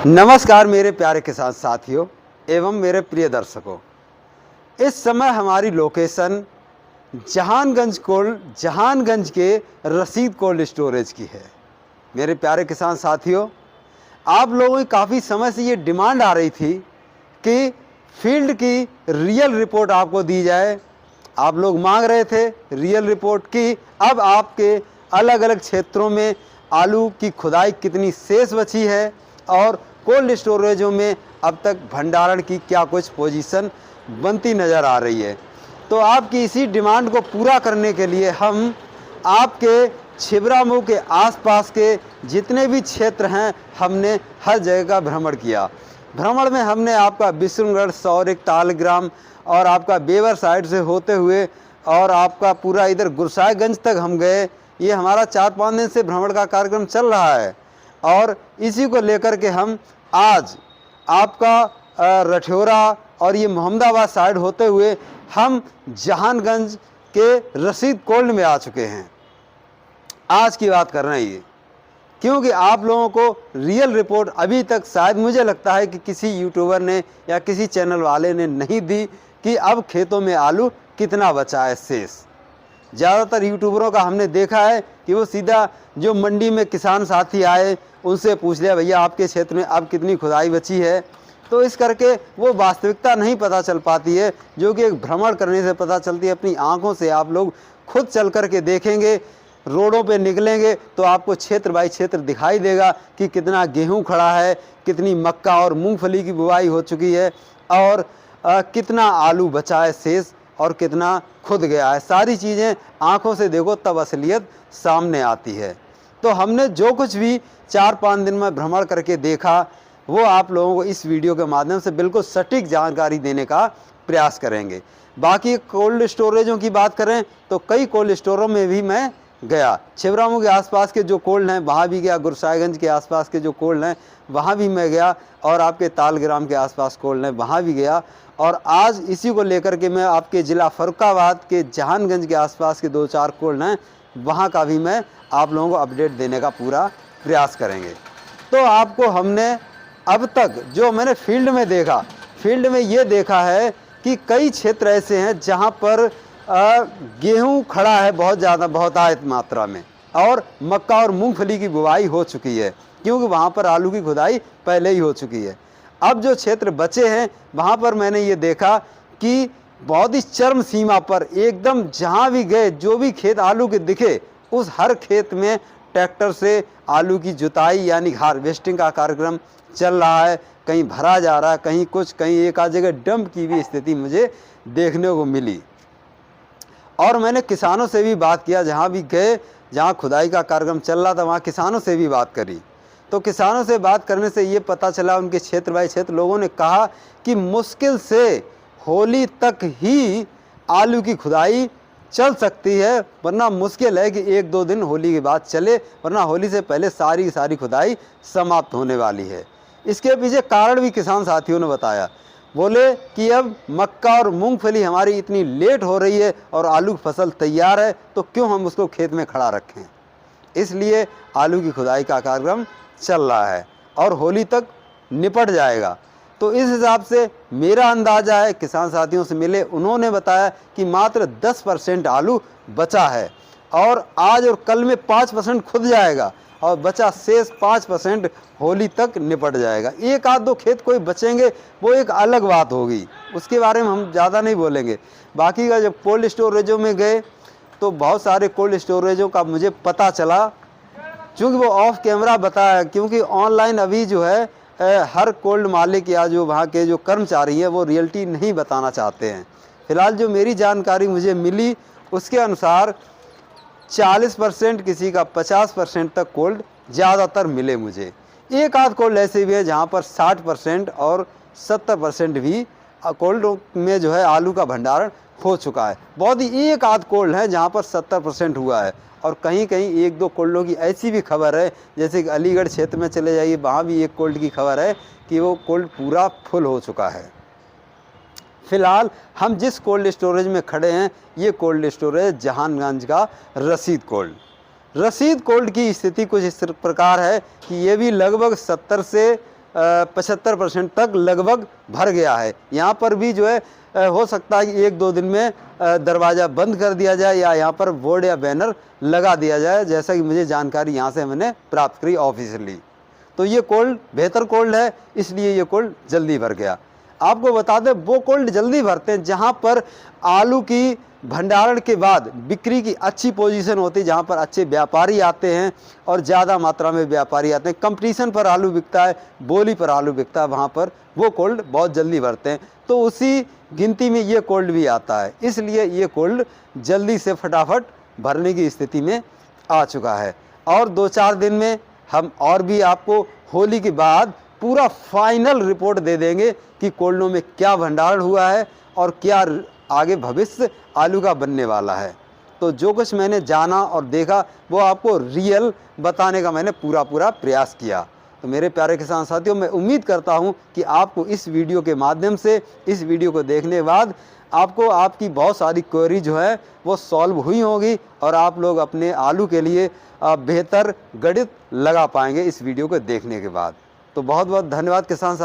नमस्कार मेरे प्यारे किसान साथियों एवं मेरे प्रिय दर्शकों। इस समय हमारी लोकेशन जहानगंज के रसीद कोल्ड स्टोरेज की है। मेरे प्यारे किसान साथियों, आप लोगों की काफ़ी समय से ये डिमांड आ रही थी कि फील्ड की रियल रिपोर्ट आपको दी जाए। आप लोग मांग रहे थे रियल रिपोर्ट की अब आपके अलग अलग क्षेत्रों में आलू की खुदाई कितनी शेष बची है और कोल्ड स्टोरेजों में अब तक भंडारण की क्या कुछ पोजीशन बनती नज़र आ रही है। तो आपकी इसी डिमांड को पूरा करने के लिए हम आपके छिबरामऊ के आसपास के जितने भी क्षेत्र हैं हमने हर जगह का भ्रमण किया। भ्रमण में हमने आपका विष्णुगढ़, सौरिक, तालग्राम और आपका बेवर साइड से होते हुए और आपका पूरा इधर गुरसाईगंज तक हम गए। ये हमारा 4-5 दिन से भ्रमण का कार्यक्रम चल रहा है और इसी को लेकर के हम आज आपका रठौरा और ये मोहम्मदाबाद साइड होते हुए हम जहानगंज के रसीद कोल्ड में आ चुके हैं। आज की बात कर रहे हैं ये क्योंकि आप लोगों को रियल रिपोर्ट अभी तक शायद मुझे लगता है कि किसी यूट्यूबर ने या किसी चैनल वाले ने नहीं दी कि अब खेतों में आलू कितना बचा है शेष। ज़्यादातर यूट्यूबरों का हमने देखा है कि वो सीधा जो मंडी में किसान साथी आए उनसे पूछ लिया भैया आपके क्षेत्र में अब कितनी खुदाई बची है। तो इस करके वो वास्तविकता नहीं पता चल पाती है जो कि एक भ्रमण करने से पता चलती है। अपनी आंखों से आप लोग खुद चल कर के देखेंगे, रोडों पे निकलेंगे तो आपको क्षेत्र बाई क्षेत्र दिखाई देगा कि कितना गेहूं खड़ा है, कितनी मक्का और मूंगफली की बुआई हो चुकी है और कितना आलू बचा है शेष और कितना खुद गया है। सारी चीज़ें आंखों से देखो तब असलियत सामने आती है। तो हमने जो कुछ भी 4-5 दिन में भ्रमण करके देखा वो आप लोगों को इस वीडियो के माध्यम से बिल्कुल सटीक जानकारी देने का प्रयास करेंगे। बाकी कोल्ड स्टोरेजों की बात करें तो कई कोल्ड स्टोरों में भी मैं गया। छिबरामऊ के आसपास के जो कोल्ड हैं वहाँ भी गया, गुरसाईगंज के आसपास के जो कोल्ड हैं वहाँ भी मैं गया और आपके तालग्राम के आसपास कोल्ड हैं वहाँ भी गया। और आज इसी को लेकर के मैं आपके ज़िला फर्रुखाबाद के जहानगंज के आसपास के 2-4 कोल्ड हैं वहाँ का भी मैं आप लोगों को अपडेट देने का पूरा प्रयास करेंगे। तो आपको हमने अब तक जो मैंने फील्ड में देखा, फील्ड में ये देखा है कि कई क्षेत्र ऐसे हैं जहाँ पर गेहूं खड़ा है बहुत ज़्यादा बहुतायत मात्रा में और मक्का और मूंगफली की बुवाई हो चुकी है क्योंकि वहाँ पर आलू की खुदाई पहले ही हो चुकी है। अब जो क्षेत्र बचे हैं वहाँ पर मैंने ये देखा कि बहुत ही चरम सीमा पर एकदम जहाँ भी गए जो भी खेत आलू के दिखे उस हर खेत में ट्रैक्टर से आलू की जुताई यानी हार्वेस्टिंग का कार्यक्रम चल रहा है। कहीं भरा जा रहा है, कहीं कुछ, कहीं एक आध जगह डंप की भी स्थिति मुझे देखने को मिली। और मैंने किसानों से भी बात किया, जहाँ भी गए जहाँ खुदाई का कार्यक्रम चल रहा था वहाँ किसानों से भी बात करी। तो किसानों से बात करने से ये पता चला उनके क्षेत्र बाई क्षेत्र लोगों ने कहा कि मुश्किल से होली तक ही आलू की खुदाई चल सकती है, वरना मुश्किल है कि 1-2 दिन होली के बाद चले, वरना होली से पहले सारी खुदाई समाप्त होने वाली है। इसके पीछे कारण भी किसान साथियों ने बताया। बोले कि अब मक्का और मूंगफली हमारी इतनी लेट हो रही है और आलू की फसल तैयार है तो क्यों हम उसको खेत में खड़ा रखें। इसलिए आलू की खुदाई का कार्यक्रम चल रहा है और होली तक निपट जाएगा। तो इस हिसाब से मेरा अंदाज़ा है, किसान साथियों से मिले उन्होंने बताया कि मात्र 10% आलू बचा है और आज और कल में 5% खुद जाएगा और बचा शेष 5% होली तक निपट जाएगा। 1-2 खेत कोई बचेंगे वो एक अलग बात होगी, उसके बारे में हम ज़्यादा नहीं बोलेंगे। बाकी का जब कोल्ड स्टोरेजों में गए तो बहुत सारे कोल्ड स्टोरेजों का मुझे पता चला, चूँकि वो ऑफ कैमरा बताया, क्योंकि ऑनलाइन अभी जो है हर कोल्ड मालिक या जो वहाँ के जो कर्मचारी हैं वो रियलिटी नहीं बताना चाहते हैं। फ़िलहाल जो मेरी जानकारी मुझे मिली उसके अनुसार 40%, किसी का 50% तक कोल्ड ज़्यादातर मिले मुझे। एक आध कोल्ड ऐसे भी है जहाँ पर 60% और 70% भी कोल्ड में जो है आलू का भंडारण हो चुका है। बहुत ही एक आध कोल्ड है जहाँ पर 70% हुआ है और कहीं कहीं 1-2 कोल्डों की ऐसी भी खबर है, जैसे कि अलीगढ़ क्षेत्र में चले जाइए वहाँ भी एक कोल्ड की खबर है कि वो कोल्ड पूरा फुल हो चुका है। फ़िलहाल हम जिस कोल्ड स्टोरेज में खड़े हैं ये कोल्ड स्टोरेज जहानगंज का रसीद कोल्ड की स्थिति कुछ इस प्रकार है कि ये भी लगभग 70 से 75% तक लगभग भर गया है। यहाँ पर भी जो है हो सकता है कि 1-2 दिन में दरवाज़ा बंद कर दिया जाए या यहाँ पर बोर्ड या बैनर लगा दिया जाए, जैसा कि मुझे जानकारी यहाँ से मैंने प्राप्त करी ऑफिशियली। तो ये कोल्ड बेहतर कोल्ड है, इसलिए ये कोल्ड जल्दी भर गया। आपको बता दें वो कोल्ड जल्दी भरते हैं जहाँ पर आलू की भंडारण के बाद बिक्री की अच्छी पोजीशन होती है, जहाँ पर अच्छे व्यापारी आते हैं और ज़्यादा मात्रा में व्यापारी आते हैं, कंपटीशन पर आलू बिकता है, बोली पर आलू बिकता है, वहाँ पर वो कोल्ड बहुत जल्दी भरते हैं। तो उसी गिनती में ये कोल्ड भी आता है, इसलिए ये कोल्ड जल्दी से फटाफट भरने की स्थिति में आ चुका है। और 2-4 दिन में हम और भी आपको होली के बाद पूरा फाइनल रिपोर्ट दे देंगे कि कोल्डों में क्या भंडारण हुआ है और क्या आगे भविष्य आलू का बनने वाला है। तो जो कुछ मैंने जाना और देखा वो आपको रियल बताने का मैंने पूरा प्रयास किया। तो मेरे प्यारे किसान साथियों, मैं उम्मीद करता हूं कि आपको इस वीडियो के माध्यम से, इस वीडियो को देखने के बाद आपको आपकी बहुत सारी क्वेरी जो है वो सॉल्व हुई होगी और आप लोग अपने आलू के लिए बेहतर गणित लगा पाएंगे इस वीडियो को देखने के बाद। तो बहुत बहुत धन्यवाद किसान साथियों।